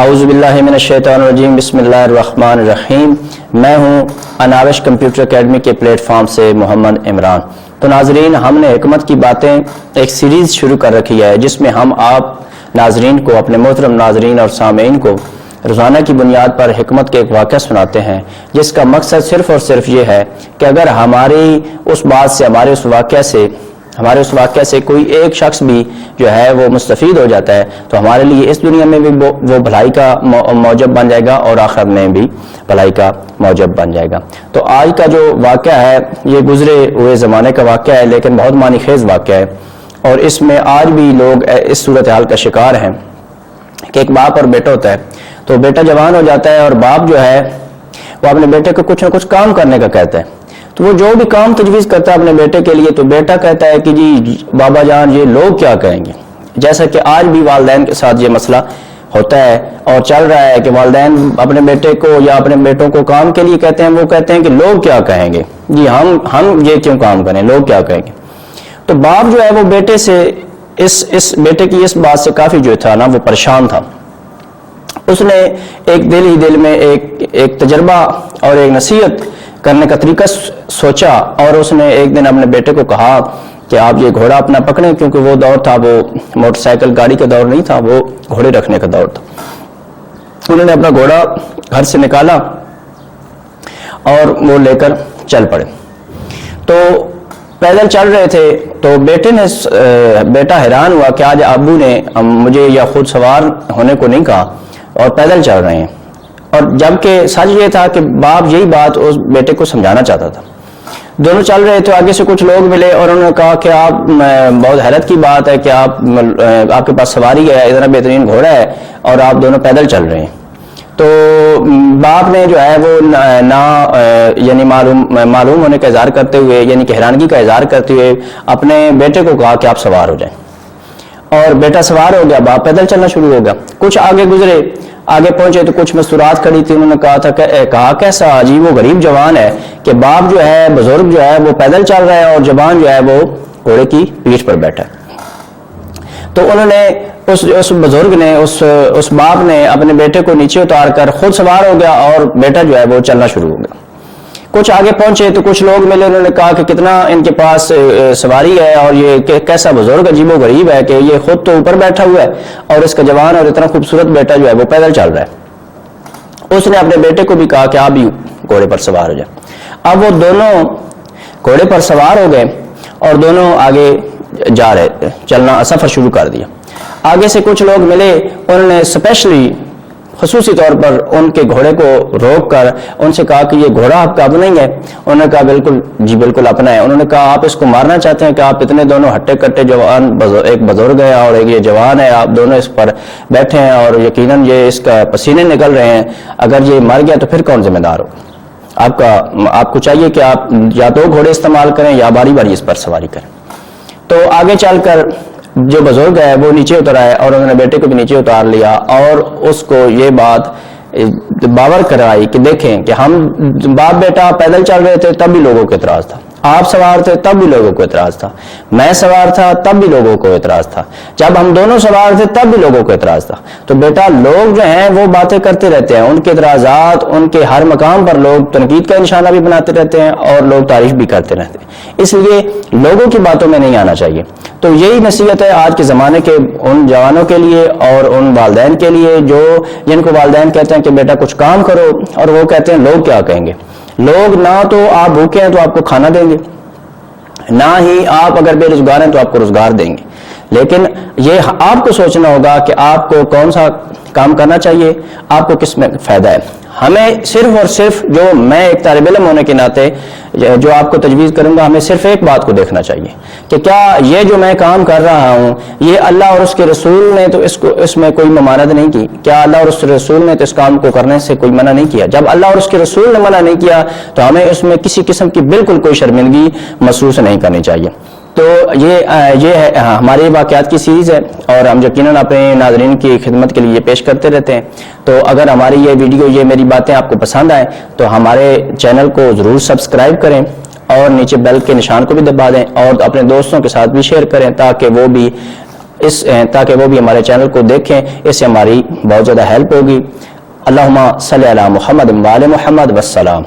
اعوذ باللہ من الشیطان الرجیم، بسم اللہ الرحمن الرحیم۔ میں ہوں اناوش کمپیوٹر اکیڈمی کے پلیٹ فارم سے محمد عمران۔ تو ناظرین، ہم نے حکمت کی باتیں ایک سیریز شروع کر رکھی ہے جس میں ہم آپ ناظرین کو، اپنے محترم ناظرین اور سامعین کو روزانہ کی بنیاد پر حکمت کے ایک واقعہ سناتے ہیں، جس کا مقصد صرف اور صرف یہ ہے کہ اگر ہماری اس بات سے، ہمارے اس واقعہ سے کوئی ایک شخص بھی جو ہے وہ مستفید ہو جاتا ہے تو ہمارے لیے اس دنیا میں بھی وہ بھلائی کا موجب بن جائے گا اور آخرت میں بھی بھلائی کا موجب بن جائے گا۔ تو آج کا جو واقعہ ہے یہ گزرے ہوئے زمانے کا واقعہ ہے، لیکن بہت معنی خیز واقعہ ہے، اور اس میں آج بھی لوگ اس صورتحال کا شکار ہیں کہ ایک باپ اور بیٹا ہوتا ہے۔ تو بیٹا جوان ہو جاتا ہے اور باپ جو ہے وہ اپنے بیٹے کو کچھ نہ کچھ کام کرنے کا کہتا ہے۔ تو وہ جو بھی کام تجویز کرتا ہے اپنے بیٹے کے لیے، تو بیٹا کہتا ہے کہ جی بابا جان یہ لوگ کیا کہیں گے۔ جیسا کہ آج بھی والدین کے ساتھ یہ مسئلہ ہوتا ہے اور چل رہا ہے کہ والدین اپنے بیٹے کو یا اپنے بیٹوں کو کام کے لیے کہتے ہیں، وہ کہتے ہیں کہ لوگ کیا کہیں گے، جی ہم یہ کیوں کام کریں، لوگ کیا کہیں گے۔ تو باپ جو ہے وہ بیٹے سے اس بیٹے کی اس بات سے کافی جو تھا نا وہ پریشان تھا۔ اس نے ایک دل میں ایک تجربہ اور ایک نصیحت کرنے کا طریقہ سوچا، اور اس نے ایک دن اپنے بیٹے کو کہا کہ آپ یہ گھوڑا اپنا پکڑیں، کیونکہ وہ دور تھا، وہ موٹر سائیکل گاڑی کا دور نہیں تھا، وہ گھوڑے رکھنے کا دور تھا۔ انہوں نے اپنا گھوڑا گھر سے نکالا اور وہ لے کر چل پڑے۔ تو پیدل چل رہے تھے تو بیٹا حیران ہوا کہ آج ابو نے مجھے یا خود سوار ہونے کو نہیں کہا اور پیدل چل رہے ہیں، اور جبکہ سچ یہ تھا کہ باپ یہی بات اس بیٹے کو سمجھانا چاہتا تھا۔ دونوں چل رہے تھے، آگے سے کچھ لوگ ملے اور انہوں نے کہا کہ آپ بہت حیرت کی بات ہے کہ آپ کے پاس سواری ہے، اتنا بہترین گھوڑا ہے اور آپ دونوں پیدل چل رہے ہیں۔ تو باپ نے جو ہے وہ یعنی معلوم ہونے کا اظہار کرتے ہوئے، یعنی کہ حیرانگی کا اظہار کرتے ہوئے اپنے بیٹے کو کہا کہ آپ سوار ہو جائیں، اور بیٹا سوار ہو گیا، باپ پیدل چلنا شروع ہو گیا۔ کچھ آگے گزرے، آگے پہنچے تو کچھ مستورات کھڑی تھی، انہوں نے کہا کیسا عجیب و غریب جوان ہے کہ باپ جو ہے، بزرگ جو ہے وہ پیدل چل رہا ہے اور جوان جو ہے وہ گھوڑے کی پیٹھ پر بیٹھا ہے۔ تو انہوں نے اس بزرگ نے اس باپ نے اپنے بیٹے کو نیچے اتار کر خود سوار ہو گیا اور بیٹا جو ہے وہ چلنا شروع ہو گیا۔ کچھ آگے پہنچے تو کچھ لوگ ملے، انہوں نے کہا کہ کتنا ان کے پاس سواری ہے اور یہ کیسا بزرگ عجیب و غریب ہے کہ یہ خود تو اوپر بیٹھا ہوا ہے اور اس کا جوان اور اتنا خوبصورت بیٹا جو ہے وہ پیدل چل رہا ہے۔ اس نے اپنے بیٹے کو بھی کہا کہ آپ بھی گھوڑے پر سوار ہو جائیں۔ اب وہ دونوں گھوڑے پر سوار ہو گئے اور دونوں آگے جا رہے تھے، چلنا سفر شروع کر دیا۔ آگے سے کچھ لوگ ملے، انہوں نے اسپیشلی خصوصی طور پر ان کے گھوڑے کو روک کر ان سے کہا کہ یہ گھوڑا آپ کا اپنا ہی ہے؟ انہوں نے کہا بالکل جی بالکل اپنا ہے۔ انہوں نے کہا آپ اس کو مارنا چاہتے ہیں کہ آپ اتنے دونوں ہٹے کٹے جوان، ایک بزرگ ہے اور ایک یہ جوان ہے، آپ دونوں اس پر بیٹھے ہیں اور یقیناً یہ اس کا پسینے نکل رہے ہیں، اگر یہ مر گیا تو پھر کون ذمہ دار ہوگا؟ آپ کو چاہیے کہ آپ یا تو گھوڑے استعمال کریں یا باری باری اس پر سواری کریں۔ تو آگے چل کر جو بزرگ ہے وہ نیچے اتر آئے اور انہوں نے بیٹے کو بھی نیچے اتار لیا اور اس کو یہ بات باور کرائی کہ دیکھیں کہ ہم باپ بیٹا پیدل چل رہے تھے تب بھی لوگوں کو اعتراض تھا، آپ سوار تھے تب بھی لوگوں کو اعتراض تھا، میں سوار تھا تب بھی لوگوں کو اعتراض تھا، جب ہم دونوں سوار تھے تب بھی لوگوں کو اعتراض تھا۔ تو بیٹا لوگ جو ہیں وہ باتیں کرتے رہتے ہیں، ان کے اعتراضات، ان کے ہر مقام پر لوگ تنقید کا نشانہ بھی بناتے رہتے ہیں اور لوگ تعریف بھی کرتے رہتے ہیں، اس لیے لوگوں کی باتوں میں نہیں آنا چاہیے۔ تو یہی نصیحت ہے آج کے زمانے کے ان جوانوں کے لیے اور ان والدین کے لیے جن کو والدین کہتے ہیں کہ بیٹا کچھ کام کرو اور وہ کہتے ہیں لوگ کیا کہیں گے۔ لوگ نہ تو آپ بھوکے ہیں تو آپ کو کھانا دیں گے، نہ ہی آپ اگر بے روزگار ہیں تو آپ کو روزگار دیں گے، لیکن یہ آپ کو سوچنا ہوگا کہ آپ کو کون سا کام کرنا چاہیے، آپ کو کس میں فائدہ ہے۔ ہمیں صرف اور صرف میں ایک طالب علم ہونے کے ناطے جو آپ کو تجویز کروں گا، ہمیں صرف ایک بات کو دیکھنا چاہیے کہ کیا یہ جو میں کام کر رہا ہوں یہ اللہ اور اس کے رسول نے تو اس میں کوئی ممانعت نہیں کی؟ کیا اللہ اور اس کے رسول نے تو اس کام کو کرنے سے کوئی منع نہیں کیا؟ جب اللہ اور اس کے رسول نے منع نہیں کیا تو ہمیں اس میں کسی قسم کی بالکل کوئی شرمندگی محسوس نہیں کرنی چاہیے۔ تو یہ ہے ہمارے واقعات کی سیریز ہے اور ہم یقیناً اپنے ناظرین کی خدمت کے لیے یہ پیش کرتے رہتے ہیں۔ تو اگر ہماری یہ ویڈیو، یہ میری باتیں آپ کو پسند آئیں تو ہمارے چینل کو ضرور سبسکرائب کریں اور نیچے بیل کے نشان کو بھی دبا دیں اور اپنے دوستوں کے ساتھ بھی شیئر کریں تاکہ وہ بھی تاکہ وہ بھی ہمارے چینل کو دیکھیں، اس سے ہماری بہت زیادہ ہیلپ ہوگی۔ اللہم صلی علی محمد و علی محمد والسلام۔